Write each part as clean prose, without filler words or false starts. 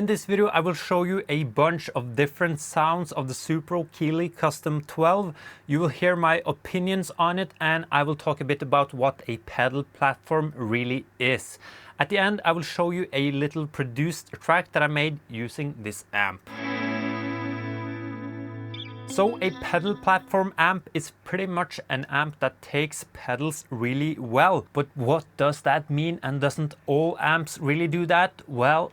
In this video, I will show you a bunch of different sounds of the Supro Keeley Custom 12. You will hear my opinions on it, and I will talk a bit about what a pedal platform really is. At the end, I will show you a little produced track that I made using this amp. So a pedal platform amp is pretty much an amp that takes pedals really well. But what does that mean, and doesn't all amps really do that? Well,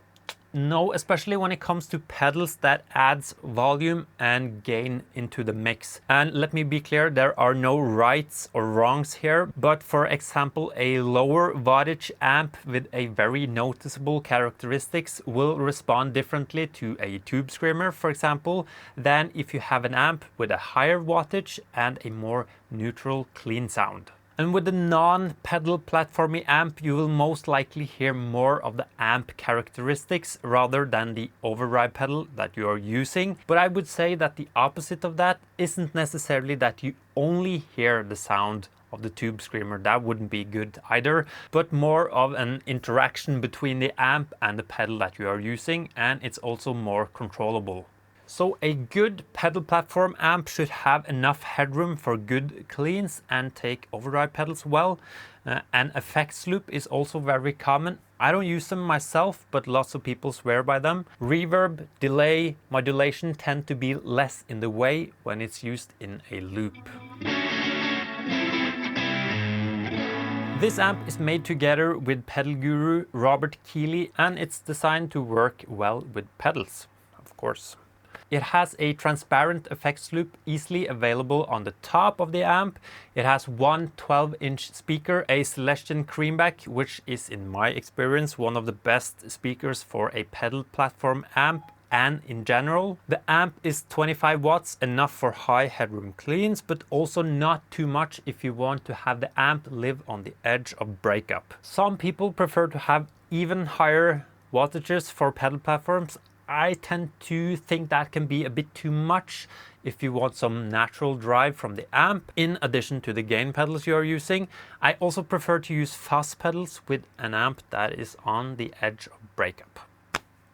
no, especially when it comes to pedals that adds volume and gain into the mix. And let me be clear, there are no rights or wrongs here, but for example, a lower wattage amp with a very noticeable characteristics will respond differently to a tube screamer, for example, than if you have an amp with a higher wattage and a more neutral, clean sound. And with the non-pedal platformy amp, you will most likely hear more of the amp characteristics rather than the overdrive pedal that you are using. But I would say that the opposite of that isn't necessarily that you only hear the sound of the tube screamer. That wouldn't be good either, but more of an interaction between the amp and the pedal that you are using, and it's also more controllable. So a good pedal platform amp should have enough headroom for good cleans and take overdrive pedals well. An effects loop is also very common. I don't use them myself, but lots of people swear by them. Reverb, delay, modulation tend to be less in the way when it's used in a loop. This amp is made together with pedal guru Robert Keeley, and it's designed to work well with pedals, of course. It has a transparent effects loop easily available on the top of the amp. It has one 12-inch speaker, a Celestion Creamback, which is in my experience one of the best speakers for a pedal platform amp and in general. The amp is 25 watts, enough for high headroom cleans, but also not too much if you want to have the amp live on the edge of breakup. Some people prefer to have even higher wattages for pedal platforms. I tend to think that can be a bit too much if you want some natural drive from the amp, in addition to the gain pedals you are using. I also prefer to use fuzz pedals with an amp that is on the edge of breakup.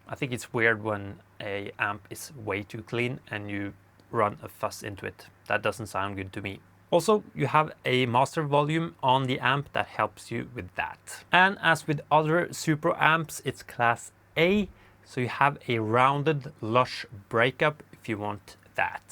I think it's weird when an amp is way too clean and you run a fuzz into it. That doesn't sound good to me. Also, you have a master volume on the amp that helps you with that. And as with other Supro amps, it's class A. So you have a rounded, lush breakup if you want that.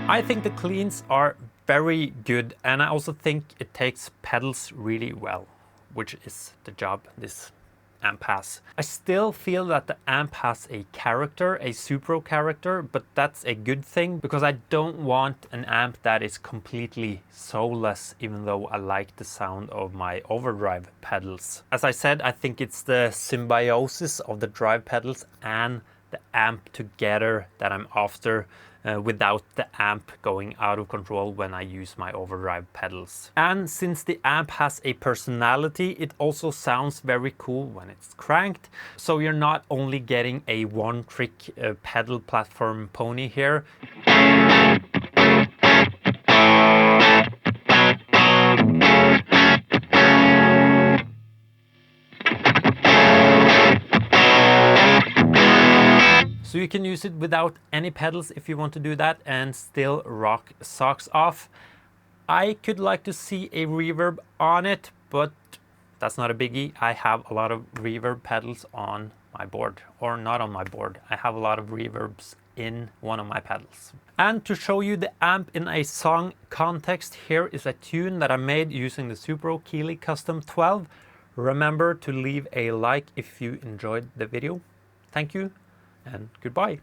I think the cleans are very good, and I also think it takes pedals really well, which is the job this amp has. I still feel that the amp has a character, a Supro character, but that's a good thing because I don't want an amp that is completely soulless, even though I like the sound of my overdrive pedals. As I said, I think it's the symbiosis of the drive pedals and the amp together that I'm after, without the amp going out of control when I use my overdrive pedals. And since the amp has a personality, it also sounds very cool when it's cranked. So you're not only getting a one-trick pedal platform pony here. So you can use it without any pedals if you want to do that and still rock socks off. I could like to see a reverb on it, but that's not a biggie. I have a lot of reverb pedals on my board, or not on my board. I have a lot of reverbs in one of my pedals. And to show you the amp in a song context, here is a tune that I made using the Supro Keeley Custom 12. Remember to leave a like if you enjoyed the video. Thank you and goodbye.